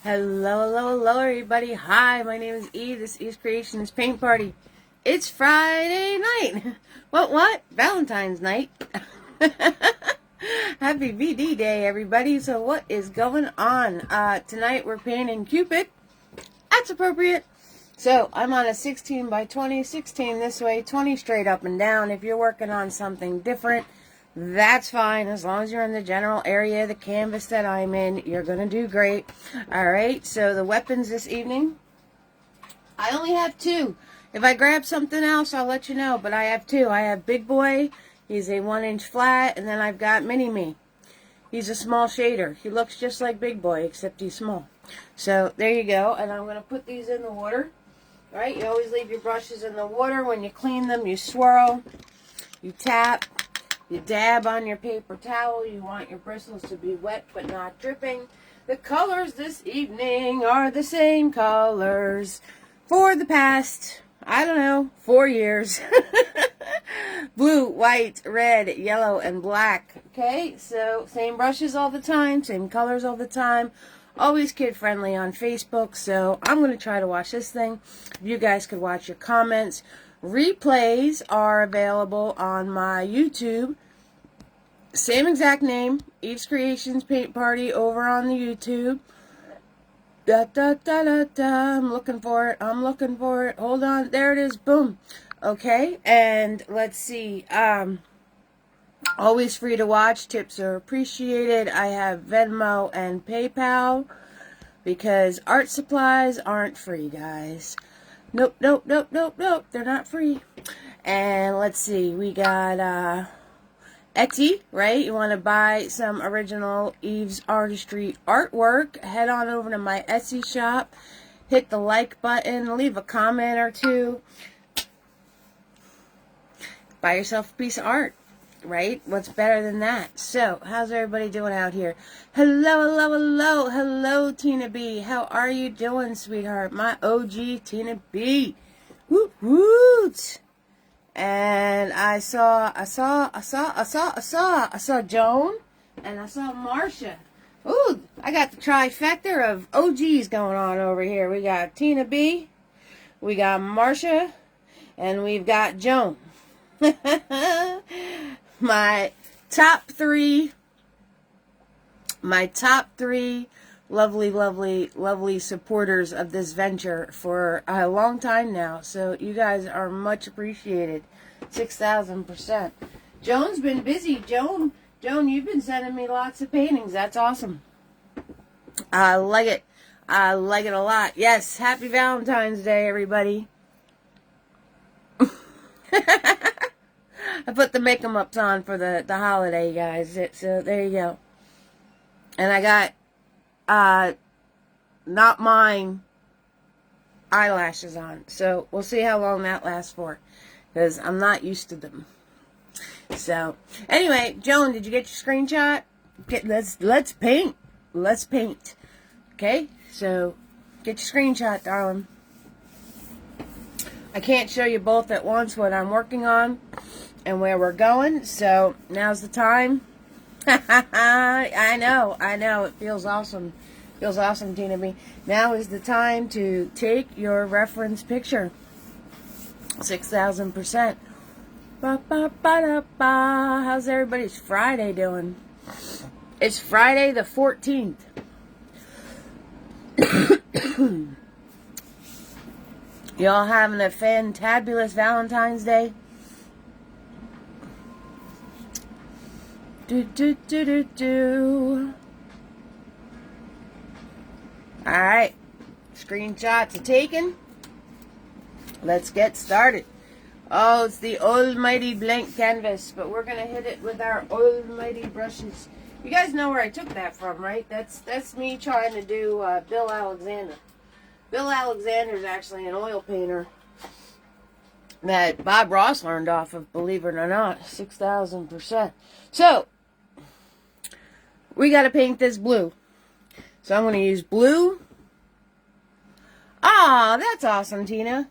Hello, hello, hello, everybody. Hi, my name is Eve. This is Creations Paint Party. It's Friday night. What? Valentine's night. Happy VD Day, everybody. So what is going on? Tonight we're painting Cupid. That's appropriate. So I'm on a 16 by 20, 16 this way, 20 straight up and down. If you're working on something different, that's fine. As long as you're in the general area of the canvas that I'm in, you're going to do great. Alright, so the weapons this evening, I only have two. If I grab something else, I'll let you know, but I have two. I have Big Boy. He's a 1-inch flat, and then I've got Mini-Me. He's a small shader. He looks just like Big Boy, except he's small. So, there you go. And I'm going to put these in the water. Right? You always leave your brushes in the water. When you clean them, you swirl, you tap, you dab on your paper towel. You want your bristles to be wet but not dripping. The colors this evening are the same colors for the past, I don't know, 4 years. Blue, white, red, yellow, and black. Okay, so same brushes all the time, same colors all the time. Always kid-friendly on Facebook, so I'm going to try to watch this thing. If you guys could watch your comments. Replays are available on my YouTube. Same exact name, Eve's Creations Paint Party over on the YouTube. I'm looking for it. Hold on. There it is. Boom. Okay, and let's see. Always free to watch. Tips are appreciated. I have Venmo and PayPal because art supplies aren't free, guys. Nope. They're not free. And let's see. We got Etsy, right? You want to buy some original Eve's Artistry artwork, head on over to my Etsy shop. Hit the like button. Leave a comment or two. Buy yourself a piece of art. Right? What's better than that? So, how's everybody doing out here? Hello, Tina B. How are you doing, sweetheart? My OG Tina B. Woot woot. And I saw Joan, and I saw Marcia. Ooh, I got the trifecta of OGs going on over here. We got Tina B, we got Marcia, and we've got Joan. My top three lovely supporters of this venture for a long time now. So you guys are much appreciated. 6,000%. Joan's been busy. Joan, you've been sending me lots of paintings. That's awesome. I like it. I like it a lot. Yes, happy Valentine's Day, everybody. I put the make-em-ups on for the holiday, guys. So there you go. And I got not mine eyelashes on. So we'll see how long that lasts for, because I'm not used to them. So anyway, Joan, did you get your screenshot? Let's paint. Let's paint. Okay? So get your screenshot, darling. I can't show you both at once what I'm working on and where we're going, so now's the time. I know, it feels awesome. Feels awesome, Tina B. Now is the time to take your reference picture. 6,000%. How's everybody's Friday doing? It's Friday the 14th. Y'all having a fantabulous Valentine's Day? Alright. Screenshots are taken. Let's get started. Oh, it's the almighty blank canvas, but we're going to hit it with our almighty brushes. You guys know where I took that from, right? That's me trying to do Bill Alexander. Bill Alexander's actually an oil painter that Bob Ross learned off of, believe it or not. 6,000%. So, we got to paint this blue. So I'm going to use blue. Ah, that's awesome, Tina.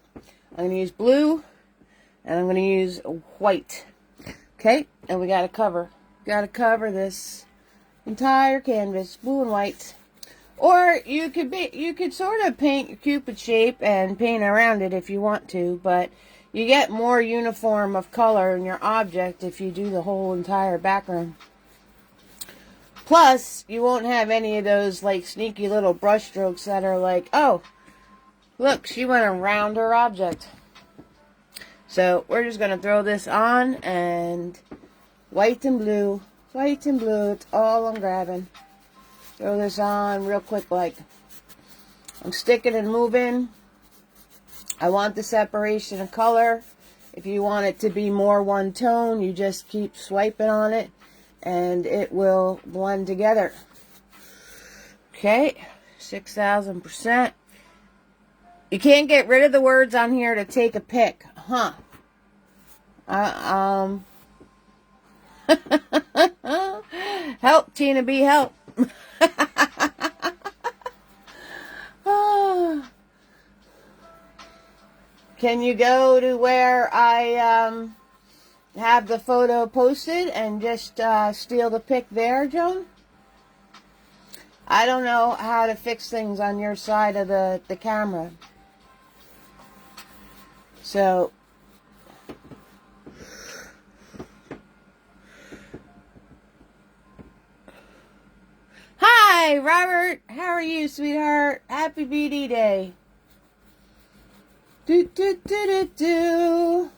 I'm going to use blue, and I'm going to use white. Okay, and we got to cover this entire canvas, blue and white. Or you could sort of paint your Cupid shape and paint around it if you want to, but you get more uniform of color in your object if you do the whole entire background. Plus, you won't have any of those like sneaky little brush strokes that are like, oh, look, she went around her object. So we're just going to throw this on, and white and blue, it's all I'm grabbing. Throw this on real quick, like I'm sticking and moving. I want the separation of color. If you want it to be more one tone, you just keep swiping on it and it will blend together. Okay, 6,000%. You can't get rid of the words on here to take a pic, huh? Help, Tina B, help. Can you go to where I have the photo posted and just steal the pic there, Joan? I don't know how to fix things on your side of the camera. So, hi, Robert. How are you, sweetheart? Happy BD Day. Do, do, do, do, do.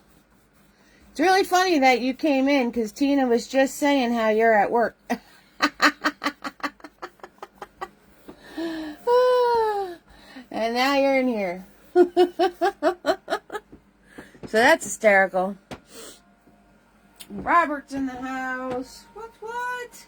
It's really funny that you came in because Tina was just saying how you're at work. And now you're in here. So that's hysterical. Robert's in the house. What?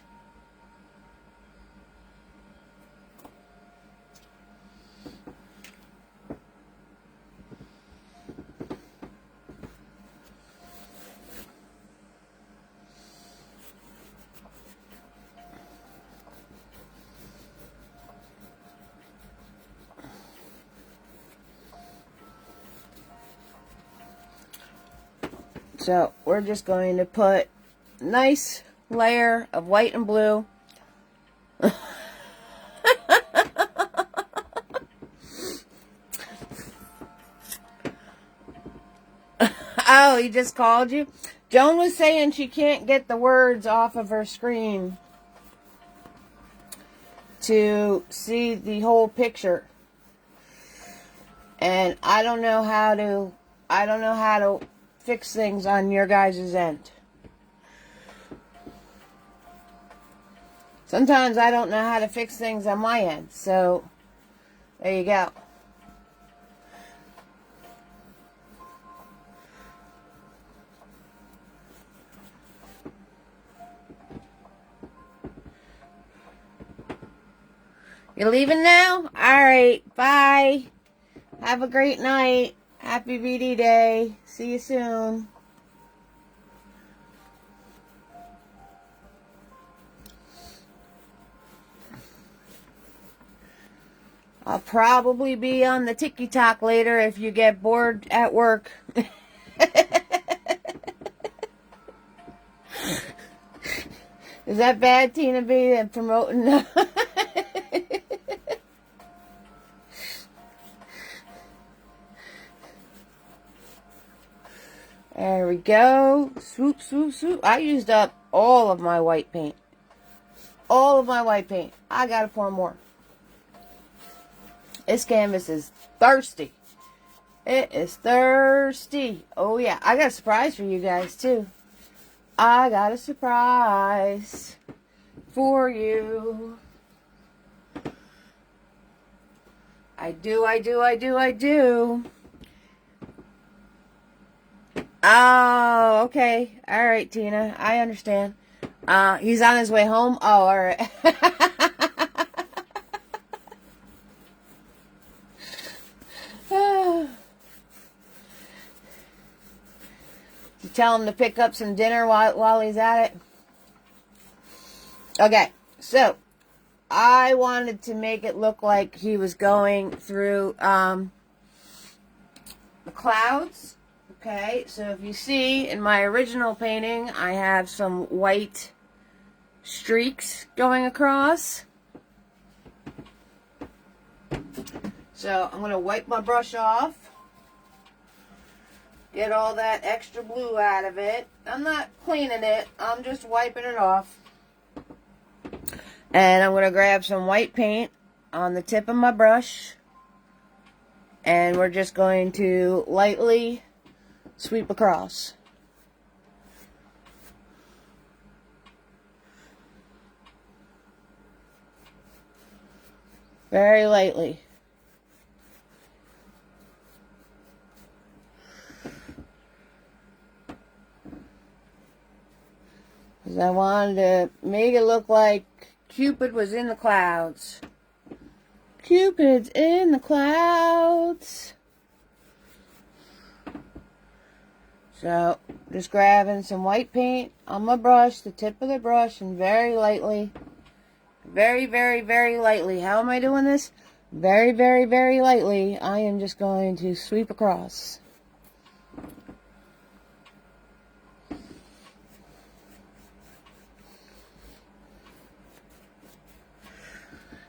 So we're just going to put a nice layer of white and blue. Oh, he just called you? Joan was saying she can't get the words off of her screen to see the whole picture. And I don't know how to fix things on your guys' end. Sometimes I don't know how to fix things on my end. So, there you go. You're leaving now? Alright, bye. Have a great night. Happy BD Day. See you soon. I'll probably be on the TikTok later if you get bored at work. Is that bad, Tina B, and promoting? There we go. Swoop, swoop, swoop. I used up all of my white paint. All of my white paint. I gotta pour more. This canvas is thirsty. It is thirsty. Oh yeah. I got a surprise for you guys too. I got a surprise for you. I do. Oh, okay. All right, Tina. I understand. He's on his way home? Oh, all right. You tell him to pick up some dinner while he's at it? Okay, so I wanted to make it look like he was going through the clouds. Okay, so if you see in my original painting, I have some white streaks going across. So I'm going to wipe my brush off. Get all that extra blue out of it. I'm not cleaning it. I'm just wiping it off. And I'm going to grab some white paint on the tip of my brush. And we're just going to lightly sweep across. Very lightly. Because I wanted to make it look like Cupid was in the clouds. Cupid's in the clouds. So, just grabbing some white paint on my brush, the tip of the brush, and very lightly, very, very, very lightly. How am I doing this? Very, very, very lightly. I am just going to sweep across.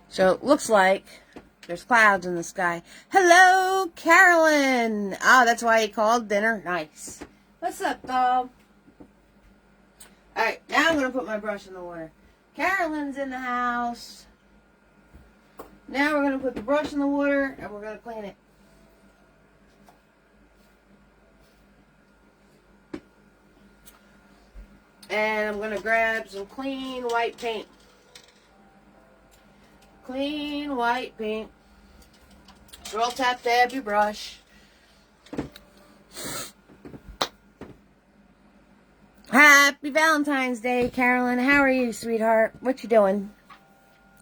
So it looks like there's clouds in the sky. Hello, Carolyn. Oh, that's why you called dinner. Nice. What's up, dog? Alright, now I'm going to put my brush in the water. Carolyn's in the house. Now we're going to put the brush in the water and we're going to clean it. And I'm going to grab some clean white paint. Clean white paint. Roll tap dab your brush. Happy Valentine's Day, Carolyn. How are you, sweetheart? What you doing?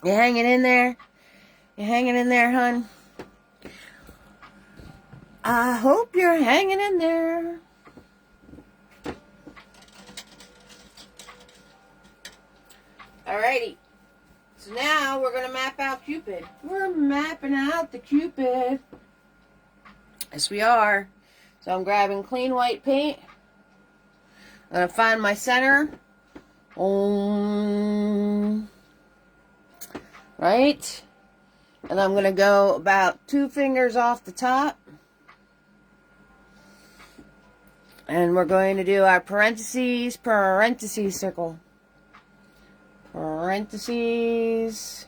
You hanging in there? You hanging in there, hun? I hope you're hanging in there. Alrighty. So now we're going to map out Cupid. We're mapping out the Cupid. Yes, we are. So I'm grabbing clean white paint. I'm going to find my center. Right. And I'm going to go about 2 fingers off the top. And we're going to do our parentheses circle. Parentheses,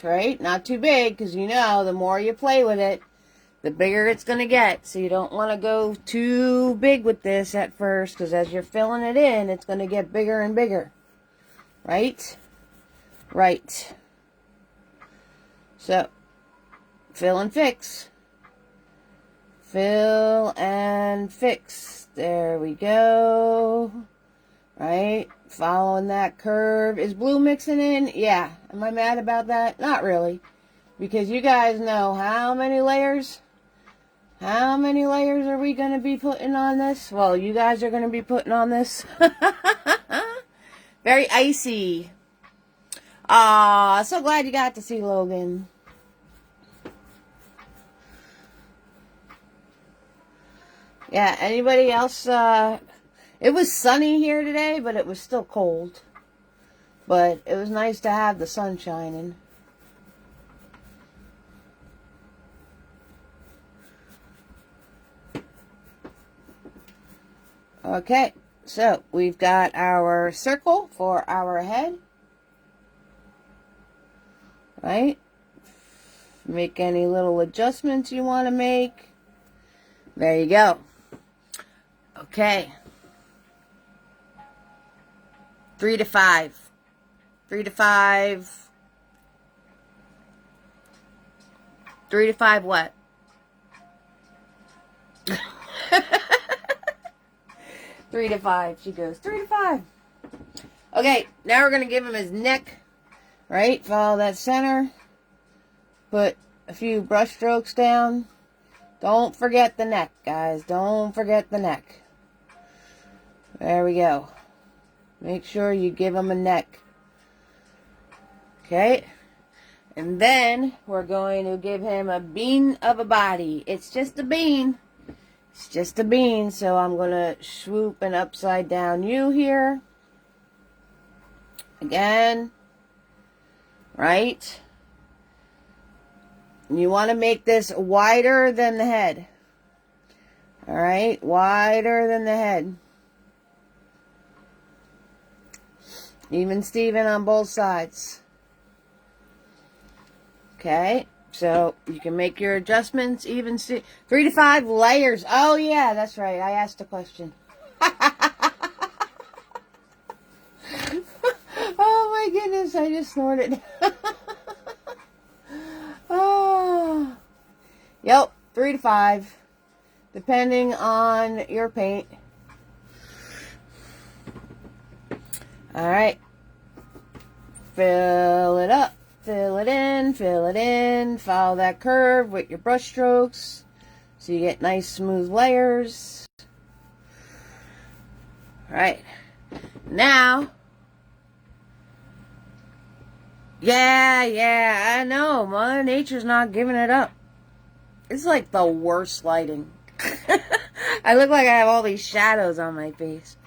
right? Not too big, because you know, the more you play with it, the bigger it's going to get. So you don't want to go too big with this at first, because as you're filling it in, it's going to get bigger and bigger. Right? Right. So, fill and fix. Fill and fix. There we go. Right? Following that curve. Is blue mixing in? Yeah. Am I mad about that? Not really. Because you guys know how many layers? How many layers are we going to be putting on this? Well, you guys are going to be putting on this. Very icy. Aw, so glad you got to see Logan. Yeah, anybody else? It was sunny here today, but it was still cold. But it was nice to have the sun shining. Okay, so we've got our circle for our head. Right? Make any little adjustments you want to make. There you go. Okay. 3 to 5. 3 to 5. 3 to 5 what? 3 to 5. She goes, 3 to 5. Okay, now we're going to give him his neck. Right? Follow that center. Put a few brush strokes down. Don't forget the neck, guys. Don't forget the neck. There we go. Make sure you give him a neck. Okay? And then we're going to give him a bean of a body. It's just a bean. It's just a bean. So I'm going to swoop an upside down U here. Again. Right? You want to make this wider than the head. All right, wider than the head. Even Steven on both sides. Okay, so you can make your adjustments. Even 3 to 5 layers. Oh yeah, that's right. I asked a question. Oh my goodness, I just snorted. Oh. Yep, 3 to 5. Depending on your paint. Alright. Fill it up. Fill it in. Fill it in. Follow that curve with your brush strokes. So you get nice smooth layers. Alright. Now. Yeah, I know. Mother Nature's not giving it up. It's like the worst lighting. I look like I have all these shadows on my face.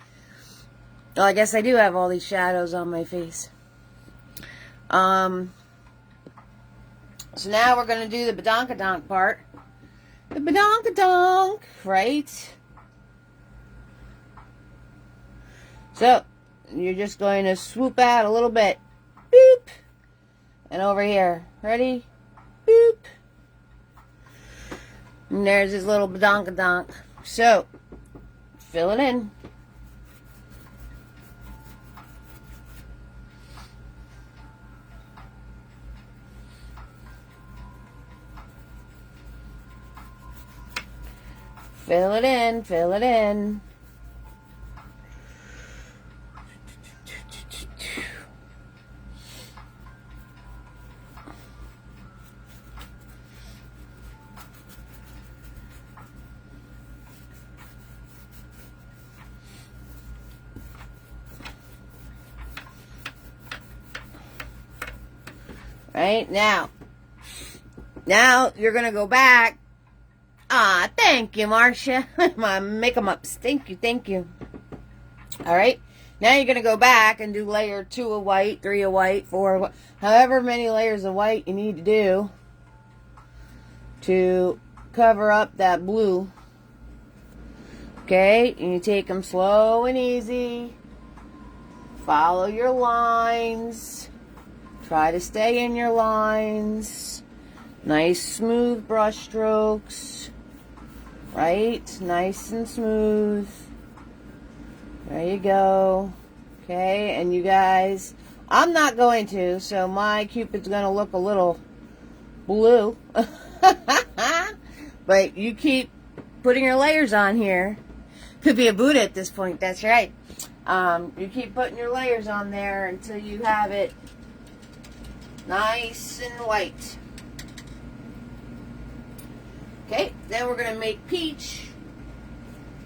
Well, I guess I do have all these shadows on my face. So now we're going to do the badonkadonk part. The badonkadonk, right? So, you're just going to swoop out a little bit. Boop. And over here. Ready? Boop. And there's his little badonkadonk. So, fill it in. Fill it in, fill it in. Right, now you're going to go back. Ah, thank you, Marcia. My make-em-ups. Thank you. All right, now you're going to go back and do layer 2 of white, 3 of white, 4, however many layers of white you need to do to cover up that blue. Okay, and you take them slow and easy. Follow your lines. Try to stay in your lines. Nice smooth brush strokes. Right? Nice and smooth. There you go. Okay, and you guys, I'm not going to, so my Cupid's going to look a little blue. But you keep putting your layers on here. Could be a Buddha at this point, that's right. You keep putting your layers on there until you have it nice and white. Okay, then we're going to make peach.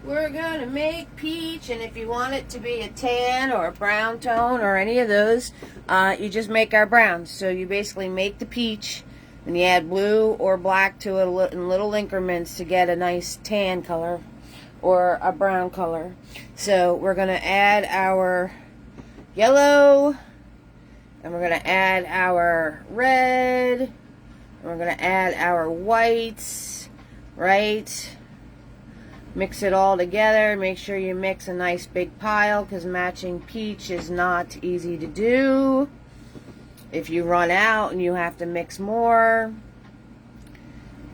We're going to make peach, and if you want it to be a tan or a brown tone or any of those, you just make our browns. So you basically make the peach, and you add blue or black to it in little increments to get a nice tan color or a brown color. So we're going to add our yellow, and we're going to add our red, and we're going to add our whites, right? Mix it all together. Make sure you mix a nice big pile, because matching peach is not easy to do. If you run out and you have to mix more,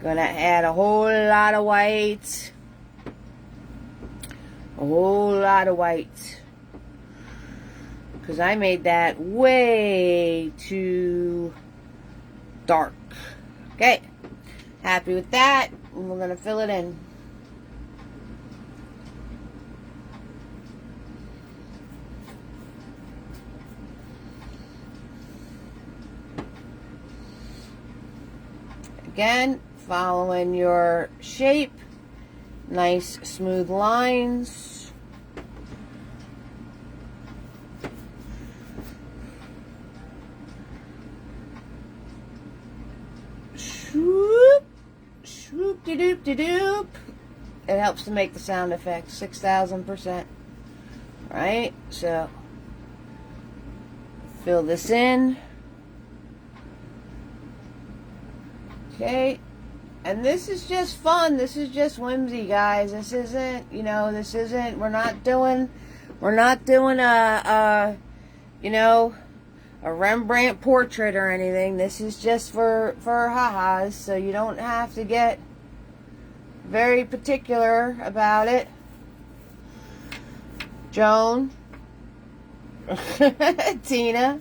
going to add a whole lot of white. A whole lot of white. Because I made that way too dark. Okay. Happy with that. And we're going to fill it in. Again, following your shape. Nice smooth lines. Swoop, swoop-de-doop-de-doop. It helps to make the sound effect 6,000%. Right? So, fill this in. Okay. And this is just fun. This is just whimsy, guys. This isn't, we're not doing a Rembrandt portrait or anything. This is just for ha-has, so you don't have to get very particular about it. Joan. Tina.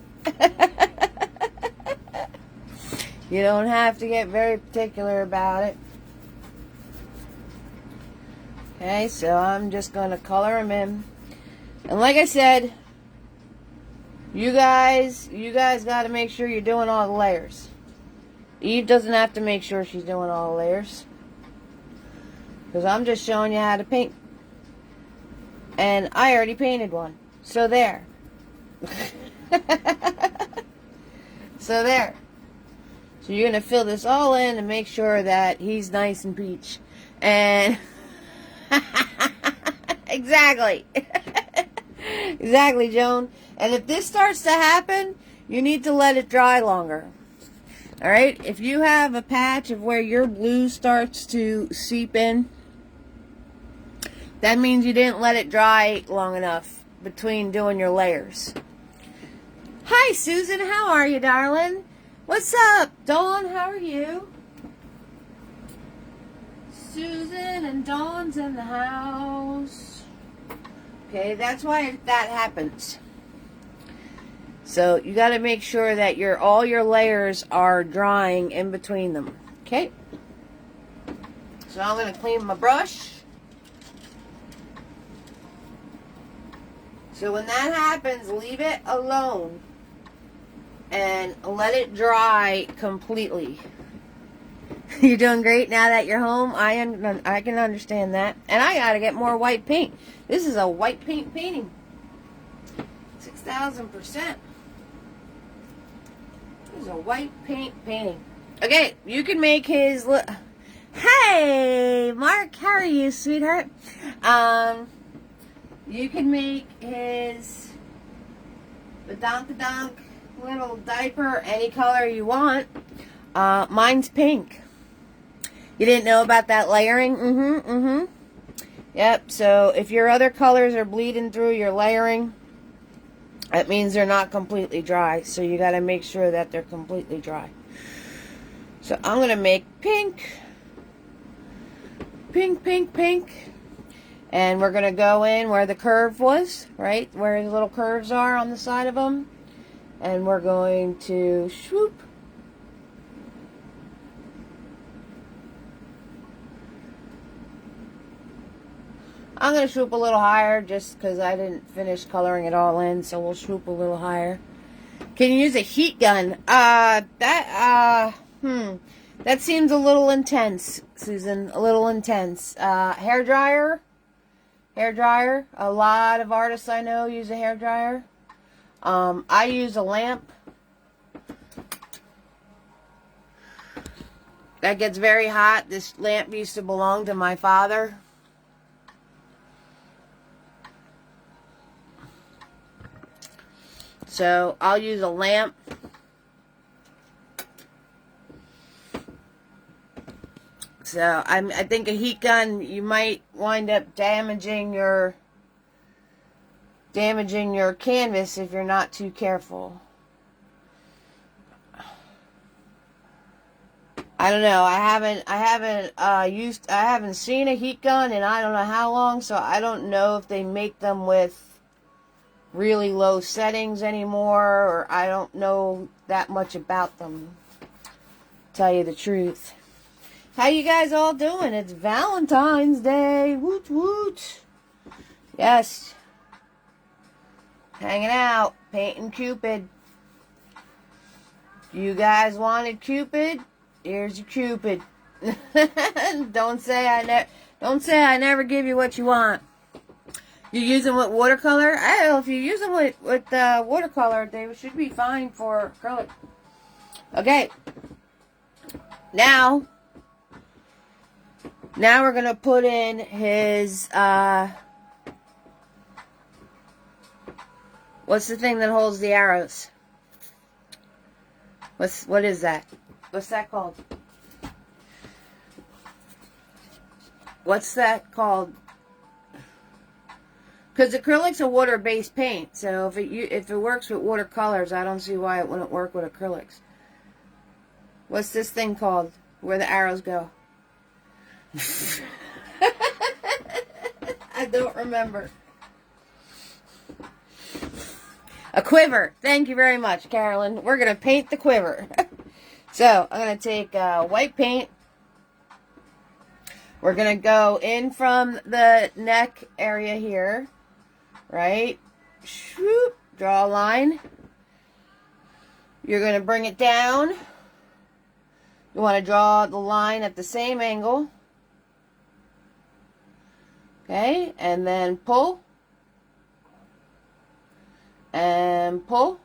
You don't have to get very particular about it. Okay, so I'm just going to color them in. And like I said, you guys got to make sure you're doing all the layers. Eve doesn't have to make sure she's doing all the layers, because I'm just showing you how to paint. And I already painted one. So there. So there. So you're going to fill this all in and make sure that he's nice and peach. And exactly. Exactly, Joan. And if this starts to happen, you need to let it dry longer. Alright? If you have a patch of where your blue starts to seep in, that means you didn't let it dry long enough between doing your layers. Hi, Susan. How are you, darling? What's up? Dawn, how are you? Susan and Dawn's in the house. Okay, that's why that happens. So you got to make sure that all your layers are drying in between them. Okay? So I'm going to clean my brush. So when that happens, leave it alone and let it dry completely. You're doing great now that you're home. I can understand that. And I got to get more white paint. This is a white paint painting. 6,000%. This is a white paint painting. Okay, you can make his... Hey, Mark, how are you, sweetheart? You can make his badonk-a-donk little diaper any color you want. Mine's pink. You didn't know about that layering? Yep, so if your other colors are bleeding through your layering, that means they're not completely dry. So you got to make sure that they're completely dry. So I'm going to make pink. Pink, pink, pink. And we're going to go in where the curve was, right? Where the little curves are on the side of them. And we're going to swoop. I'm going to swoop a little higher just because I didn't finish coloring it all in. So we'll swoop a little higher. Can you use a heat gun? That seems a little intense, Susan. A little intense. Hair dryer. Hair dryer. A lot of artists I know use a hair dryer. I use a lamp. That gets very hot. This lamp used to belong to my father. So I'll use a lamp. So I think a heat gun, you might wind up damaging your canvas if you're not too careful. I don't know. I haven't seen a heat gun in I don't know how long, so I don't know if they make them with really low settings anymore, or I don't know that much about them, to tell you the truth. How you guys all doing? It's Valentine's Day. Woot woot. Yes. Hanging out, painting Cupid. You guys wanted Cupid? Here's your Cupid. Don't say I never give you what you want. You use them with watercolor? I don't know, if you use them with watercolor, they should be fine for acrylic. Okay. Now we're going to put in his, what's the thing that holds the arrows? What is that? What's that called? what's that called? Because acrylic's a water-based paint, so if it works with watercolors, I don't see why it wouldn't work with acrylics. What's this thing called, where the arrows go? I don't remember. A quiver. Thank you very much, Carolyn. We're going to paint the quiver. So, I'm going to take white paint. We're going to go in from the neck area here. Right? Shoop. Draw a line. You're going to bring it down. You want to draw the line at the same angle. Okay? And then pull. And pull.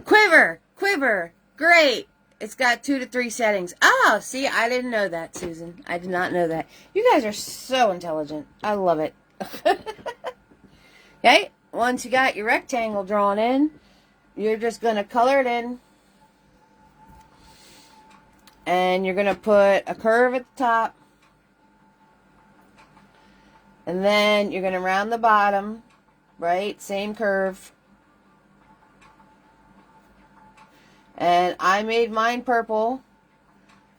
Quiver! Quiver! Great! It's got 2 to 3 settings. Oh, see, I didn't know that, Susan. I did not know that. You guys are so intelligent. I love it. Okay? Once you got your rectangle drawn in, you're just going to color it in. And you're going to put a curve at the top. And then you're going to round the bottom, right? Same curve. And I made mine purple,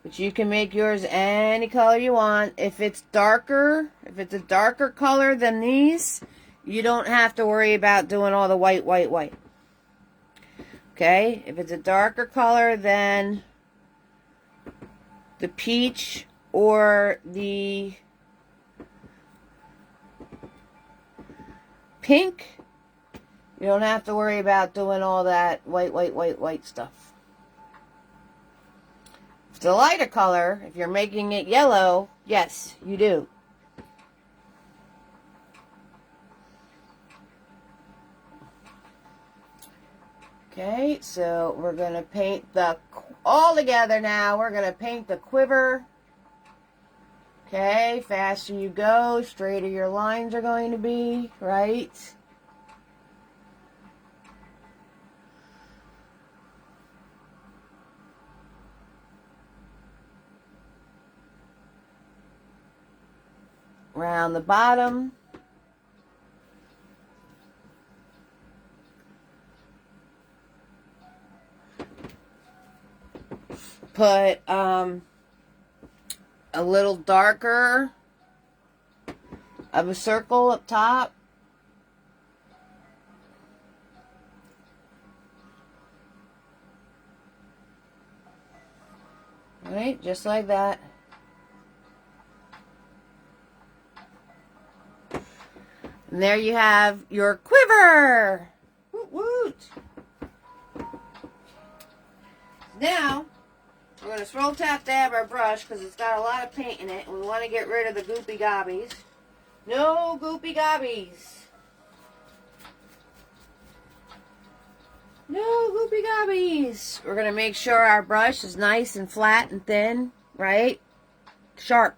but you can make yours any color you want. If it's darker, if it's a darker color than these, you don't have to worry about doing all the white, white, white. Okay? If it's a darker color than the peach or the pink, you don't have to worry about doing all that white, white, white, white stuff. If it's a lighter color, if you're making it yellow, yes, you do. Okay, so we're going to paint all together now. We're going to paint the quiver. Okay, faster you go, straighter your lines are going to be, right? Round the bottom. Put a little darker of a circle up top. Right, just like that. And there you have your quiver. Woot woot. Now, we're going to swirl tap dab our brush because it's got a lot of paint in it. And we want to get rid of the goopy gobbies. No goopy gobbies. No goopy gobbies. We're going to make sure our brush is nice and flat and thin, right? Sharp.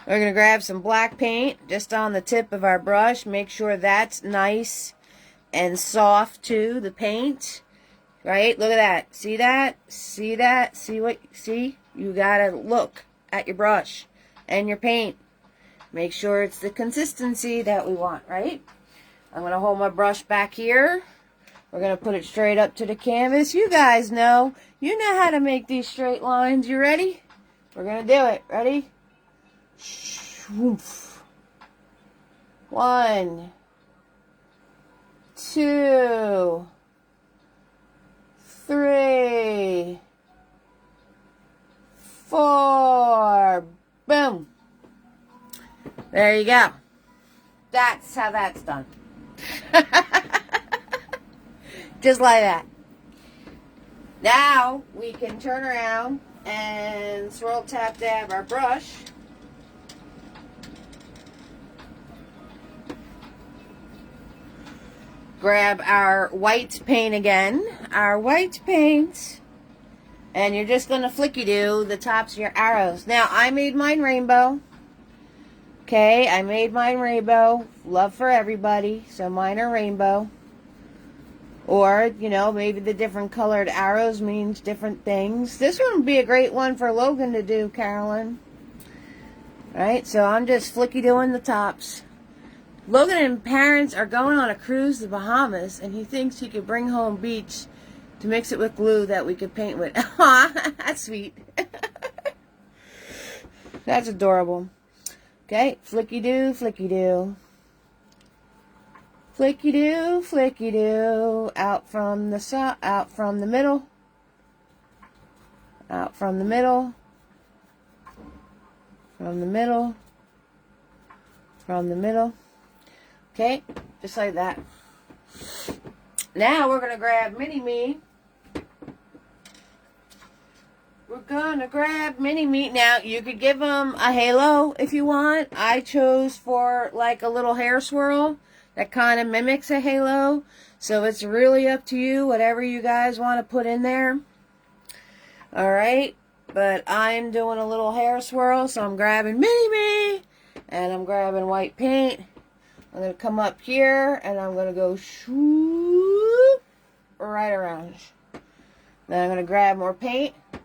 We're going to grab some black paint just on the tip of our brush. Make sure that's nice and soft too, the paint. Right? Look at that. See that? See that? See? You got to look at your brush and your paint. Make sure it's the consistency that we want, right? I'm going to hold my brush back here. We're going to put it straight up to the canvas. You guys know. You know how to make these straight lines. You ready? We're going to do it. Ready? Shoof. 1, 2, 3, 4. Boom. There you go. That's how that's done. Just like that. Now we can turn around and swirl tap dab our brush. Grab our white paint again. Our white paint. And you're just going to flicky do the tops of your arrows. Now I made mine rainbow. Okay, I made mine rainbow. Love for everybody. So mine are rainbow. Or, you know, maybe the different colored arrows means different things. This one would be a great one for Logan to do, Carolyn. Right, so I'm just flicky doing the tops. Logan and parents are going on a cruise to the Bahamas, and he thinks he could bring home beach to mix it with glue that we could paint with. Aw, that's sweet. That's adorable. Okay, flicky do, flicky do. Flicky do, flicky do. Out from the out from the middle. Out from the middle. From the middle. From the middle. Okay, just like that. Now we're going to grab Mini-Me. We're going to grab Mini-Me. Now, you could give them a halo if you want. I chose for like a little hair swirl that kind of mimics a halo. So it's really up to you, whatever you guys want to put in there. Alright, but I'm doing a little hair swirl, so I'm grabbing Mini-Me. And I'm grabbing white paint. I'm going to come up here, and I'm going to go swoop right around. Then I'm going to grab more paint. I'm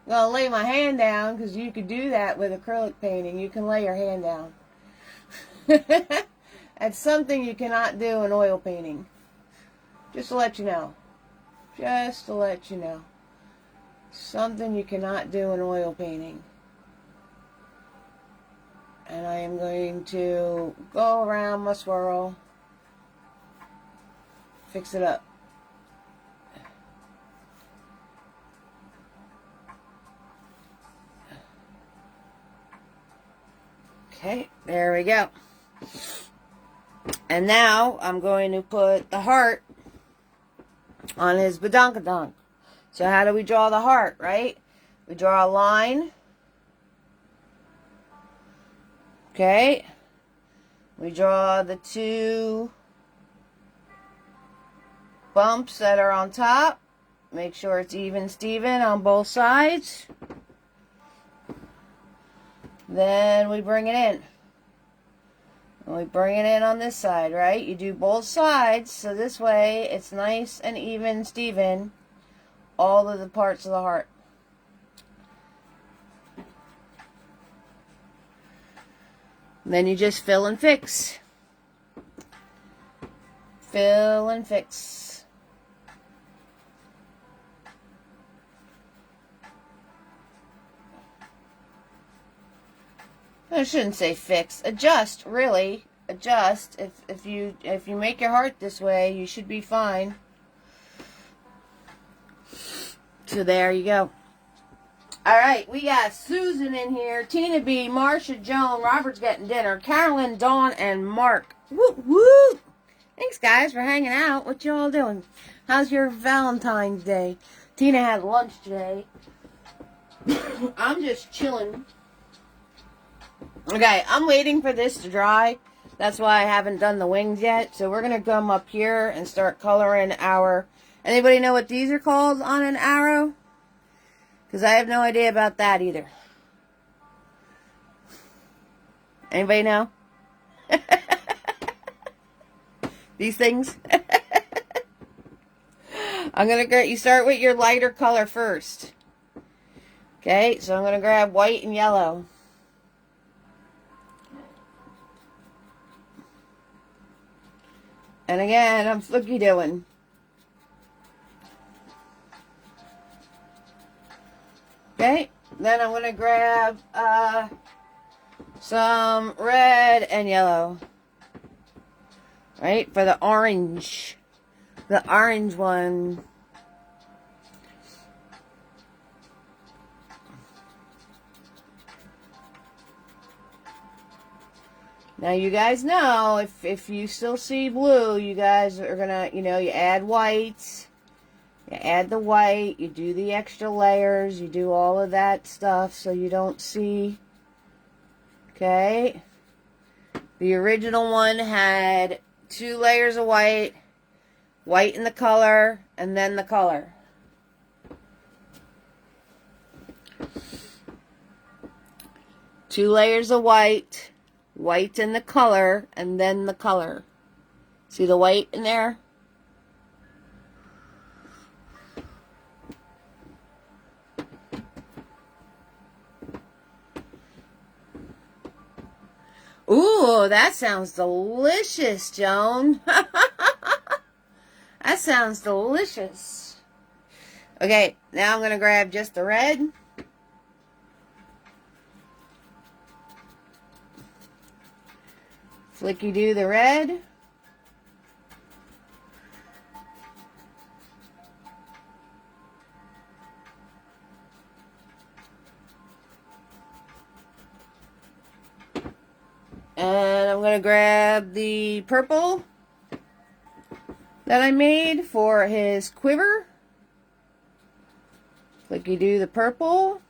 going to lay my hand down, because you could do that with acrylic painting. You can lay your hand down. That's something you cannot do in oil painting. Just to let you know. Just to let you know. Something you cannot do in oil painting. And I am going to go around my swirl. Fix it up. Okay, there we go. And now I'm going to put the heart on his badonkadonk. So how do we draw the heart, right? We draw a line. Okay. We draw the two bumps that are on top. Make sure it's even Steven on both sides. Then we bring it in. And we bring it in on this side, right? You do both sides, so this way it's nice and even Steven, all of the parts of the heart. And then you just fill and fix. Fill and fix. I shouldn't say fix. Adjust, really. Adjust. If you make your heart this way, you should be fine. So there you go. Alright, we got Susan in here, Tina B, Marsha, Joan, Robert's getting dinner, Carolyn, Dawn, and Mark. Woo woo! Thanks guys for hanging out. What y'all doing? How's your Valentine's Day? Tina had lunch today. I'm just chilling. Okay, I'm waiting for this to dry. That's why I haven't done the wings yet. So we're going to come up here and start coloring our... Anybody know what these are called on an arrow? Because I have no idea about that either. Anybody know? These things? I'm going to... You start with your lighter color first. Okay, so I'm going to grab white and yellow. And again, I'm flicky doing. Okay, then I'm going to grab some red and yellow. Right, for the orange. The orange one. Now you guys know, if you still see blue, you guys are gonna, you know, you add white, you add the white, you do the extra layers, you do all of that stuff so you don't see, okay? The original one had 2 layers of white, white in the color, and then the color. Two layers of white, white in the color, and then the color. See the white in there? Ooh, that sounds delicious, Joan. That sounds delicious. Okay, now I'm going to grab just the red. Flicky-do the red. And I'm going to grab the purple that I made for his quiver. Flicky-do the purple.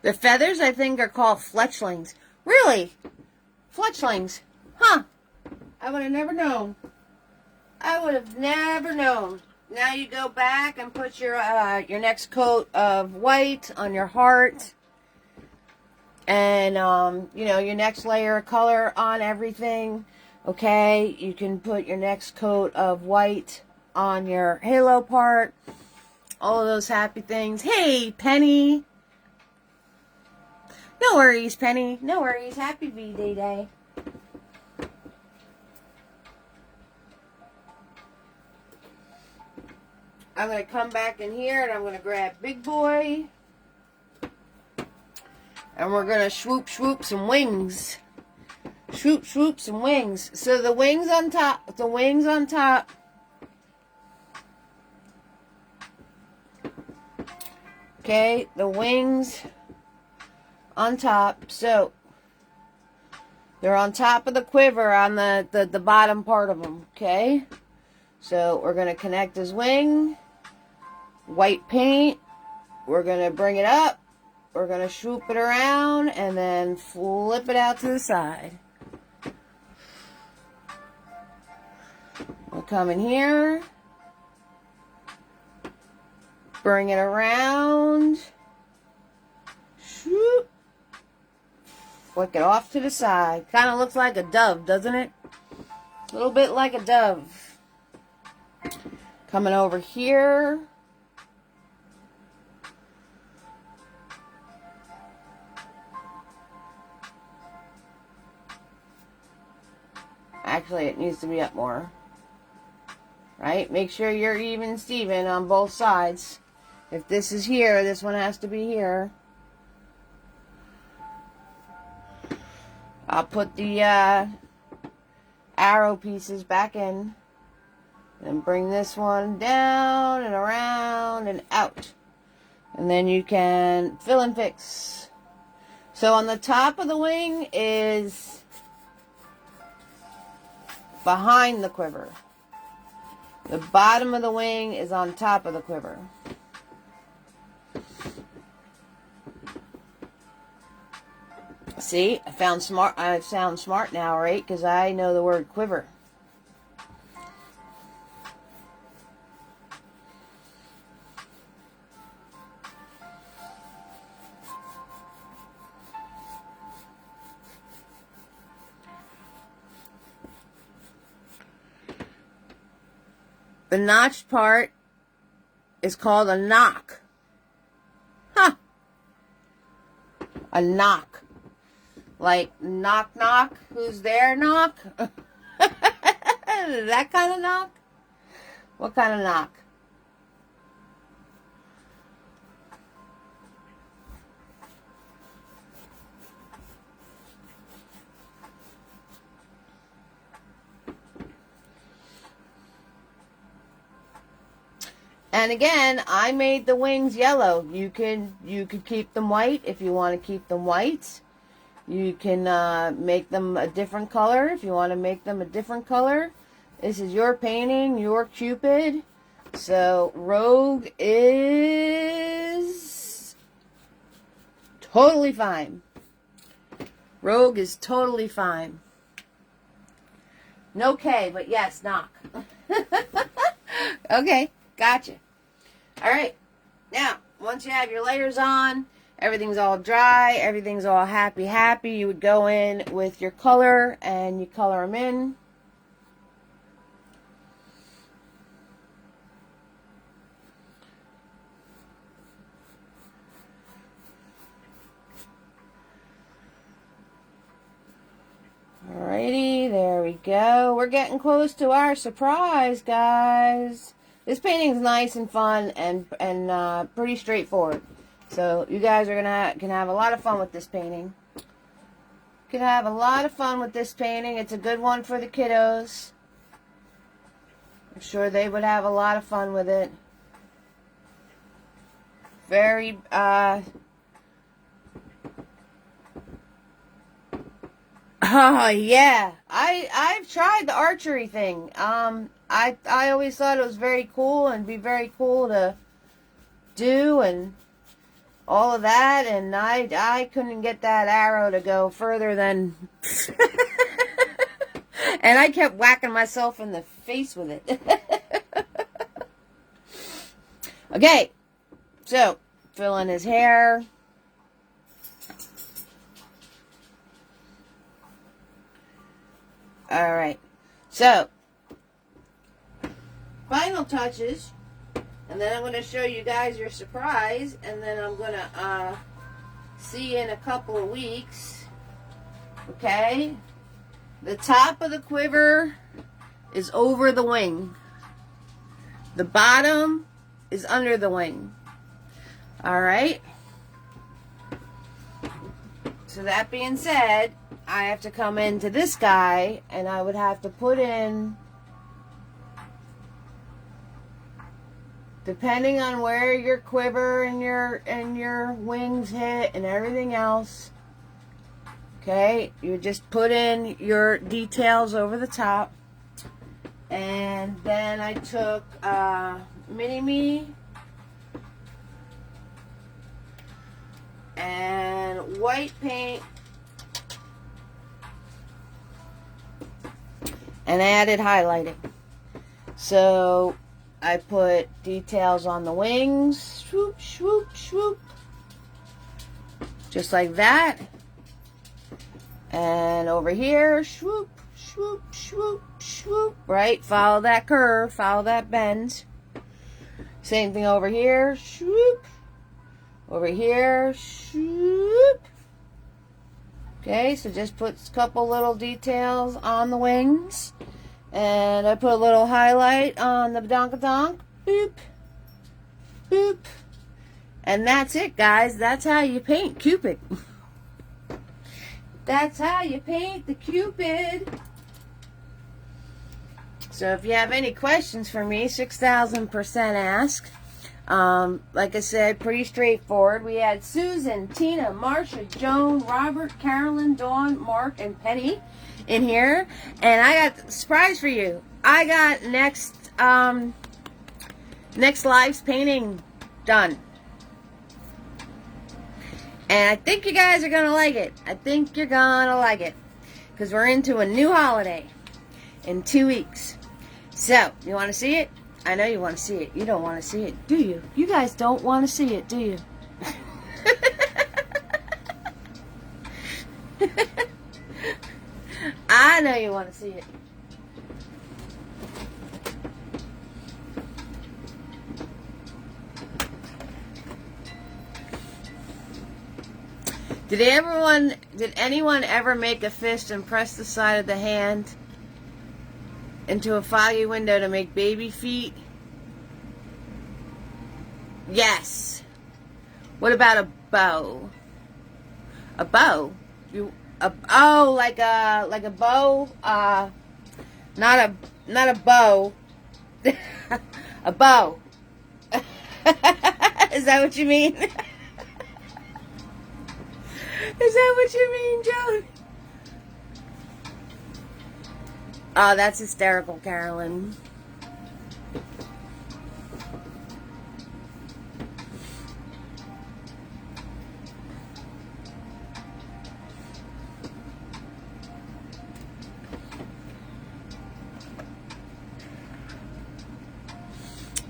The feathers, I think, are called fletchlings. Really? Fletchlings. Huh. I would have never known. I would have never known. Now you go back and put your next coat of white on your heart. And, you know, your next layer of color on everything. Okay? You can put your next coat of white on your halo part. All of those happy things. Hey, Penny. No worries, Penny. No worries. Happy V-Day Day. I'm going to come back in here and I'm going to grab Big Boy. And we're going to swoop, swoop some wings. Swoop, swoop some wings. So the wings on top. The wings on top. Okay, the wings on top. So they're on top of the quiver on the bottom part of them. Okay, so we're going to connect his wing. White paint. We're going to bring it up. We're going to swoop it around and then flip it out to the side. We'll come in here. Bring it around. Swoop. Flick it off to the side. Kind of looks like a dove, doesn't it? A little bit like a dove. Coming over here. Actually, it needs to be up more. Right? Make sure you're even Steven on both sides. If this is here, this one has to be here. I'll put the arrow pieces back in. And bring this one down and around and out. And then you can fill and fix. So on the top of the wing is behind the quiver. The bottom of the wing is on top of the quiver. See, I sound smart now, right? Because I know the word quiver. The notched part is called a knock. Huh. A knock. Like, knock, knock. Who's there, knock? That kind of knock? What kind of knock? And again, I made the wings yellow. You could keep them white if you want to keep them white. You can make them a different color if you want to make them a different color. This is your painting, your Cupid. So Rogue is totally fine. Rogue is totally fine. No K, but yes, knock. Okay, gotcha. All right, now, once you have your layers on, everything's all dry, everything's all happy, you would go in with your color and you color them in. go. We're getting close to our surprise, guys. This painting's nice and fun and pretty straightforward. So you guys are can have a lot of fun with this painting. Can have a lot of fun with this painting. It's a good one for the kiddos. I'm sure they would have a lot of fun with it. Very oh yeah, I've tried the archery thing. I always thought it was very cool and be very cool to do and all of that, and I couldn't get that arrow to go further than and I kept whacking myself in the face with it. Okay, so fill in his hair. Alright, so final touches, and then I'm going to show you guys your surprise, and then I'm going to see you in a couple of weeks. Okay, the top of the quiver is over the wing. The bottom is under the wing. Alright, so that being said, I have to come into this guy, and I would have to put in, depending on where your quiver and your wings hit and everything else. Okay, you just put in your details over the top, and then I took Mini-Me and white paint. And added highlighting. So I put details on the wings. Swoop, swoop, swoop. Just like that. And over here, swoop, swoop, swoop, swoop. Right? Follow that curve. Follow that bend. Same thing over here. Swoop. Over here. Swoop. Okay, so just put a couple little details on the wings. And I put a little highlight on the donk-a-donk. Boop. Boop. And that's it, guys. That's how you paint Cupid. That's how you paint the Cupid. So if you have any questions for me, 6,000% ask. Like I said, pretty straightforward. We had Susan, Tina, Marsha, Joan, Robert, Carolyn, Dawn, Mark, and Penny in here. And I got a surprise for you. I got next live's painting done. And I think you guys are going to like it. I think you're going to like it. Because we're into a new holiday in 2 weeks. So, you want to see it? I know you want to see it. You don't want to see it, do you? You guys don't want to see it, do you? I know you want to see it. Did anyone ever make a fist and press the side of the hand into a foggy window to make baby feet? Yes. What about a bow? A bow? Oh, like a bow? Not a bow. A bow. Is that what you mean? Is that what you mean, Joan? Oh, that's hysterical, Carolyn.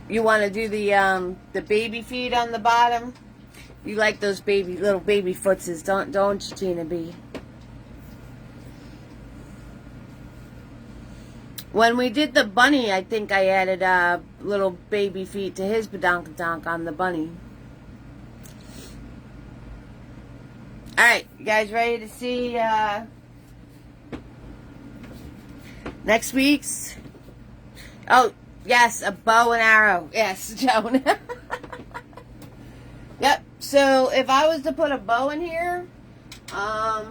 You want to do the baby feet on the bottom? You like those little baby footses, don't you, Tina B? When we did the bunny, I think I added little baby feet to his badonkadonk on the bunny. Alright, you guys ready to see Next week's, oh, yes, a bow and arrow. Yes, Joan. Yep, so if I was to put a bow in here, I'd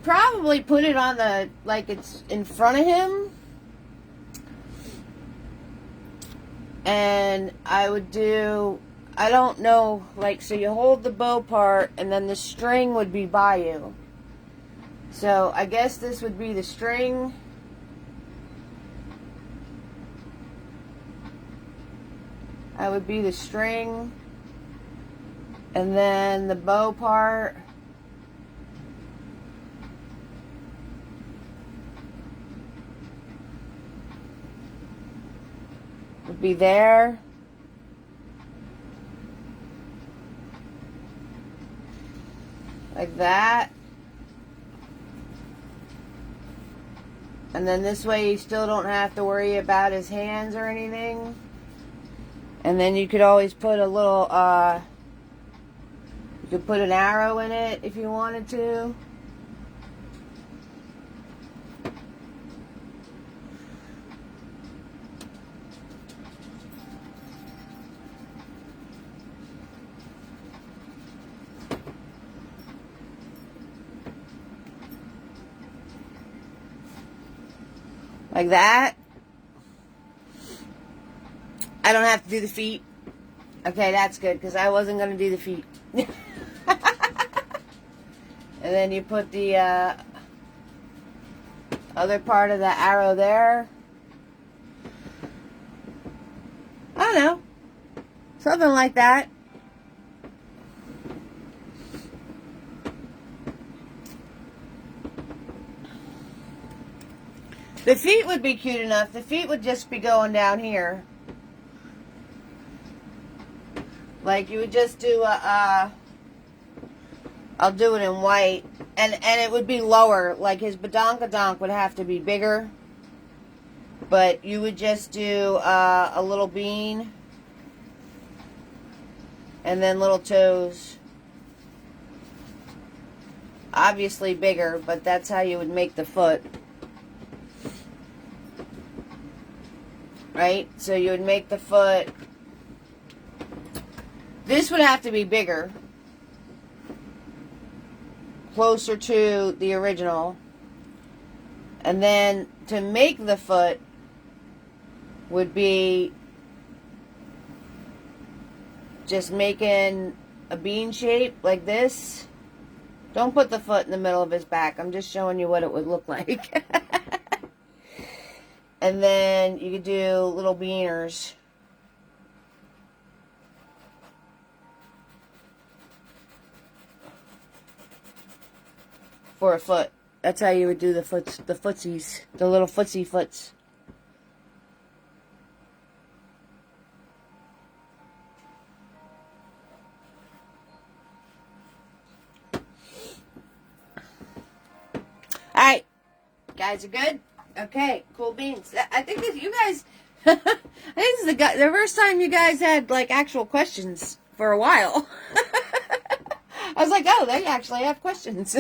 probably put it on the, like it's in front of him. And I would do, I don't know, like, so you hold the bow part and then the string would be by you. So I guess this would be the string. I would be the string. And then the bow part would be there. Like that. And then this way you still don't have to worry about his hands or anything. And then you could always put a little, you could put an arrow in it if you wanted to. Like that. I don't have to do the feet. Okay, that's good, because I wasn't going to do the feet. And then you put the other part of the arrow there. I don't know. Something like that. The feet would be cute enough. The feet would just be going down here. Like you would just do a, I'll do it in white. And it would be lower. Like his badonkadonk would have to be bigger. But you would just do a little bean. And then little toes. Obviously bigger, but that's how you would make the foot. Right? So you would make the foot. This would have to be bigger. Closer to the original. And then to make the foot would be just making a bean shape like this. Don't put the foot in the middle of his back. I'm just showing you what it would look like. And then you could do little beaners. For a foot. That's how you would do the footsies. The little footsie foots. Alright. Guys are good? Okay, cool beans. I think that you guys, I think this is the first time you guys had like actual questions for a while. I was like, oh, they actually have questions.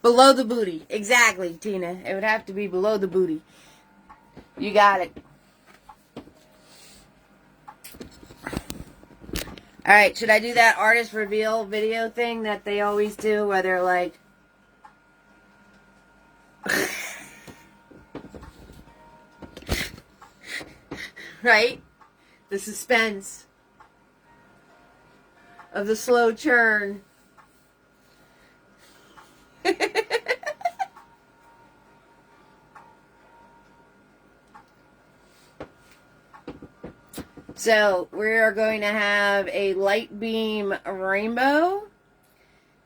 Below the booty. Exactly, Tina. It would have to be below the booty. You got it. Alright, should I do that artist reveal video thing that they always do where they're like, right? The suspense of the slow churn. So we are going to have a light beam rainbow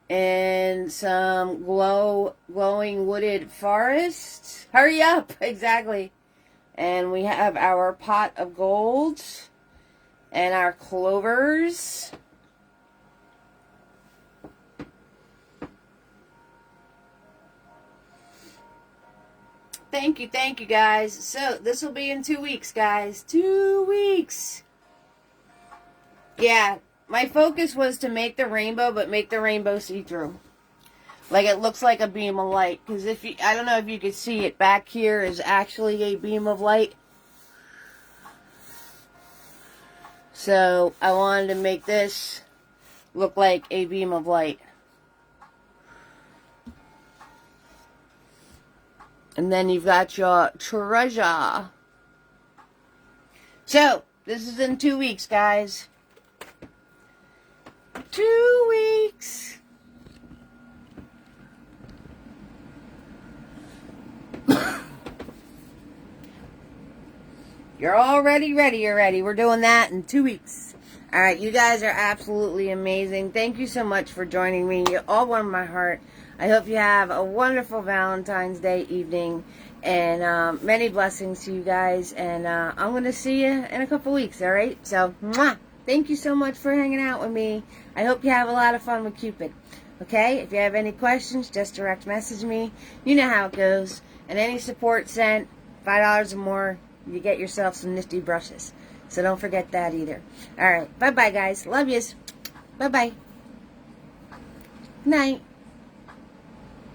and some glowing wooded forest. Hurry up! Exactly. And we have our pot of gold and our clovers. Thank you guys. So this will be in 2 weeks, guys. 2 weeks. Yeah, my focus was to make the rainbow, but make the rainbow see-through. Like it looks like a beam of light. Because if you, I don't know if you can see it, back here is actually a beam of light. So I wanted to make this look like a beam of light. And then you've got your treasure. So, this is in 2 weeks, guys. 2 weeks. You're already ready already. We're doing that in 2 weeks. Alright, you guys are absolutely amazing. Thank you so much for joining me. You all warm my heart. I hope you have a wonderful Valentine's Day evening. And many blessings to you guys. And I'm going to see you in a couple weeks, alright? So, mwah! Thank you so much for hanging out with me. I hope you have a lot of fun with Cupid. Okay? If you have any questions, just direct message me. You know how it goes. And any support sent, $5 or more, you get yourself some nifty brushes. So don't forget that either. Alright. Bye-bye, guys. Love yous. Bye-bye. Night.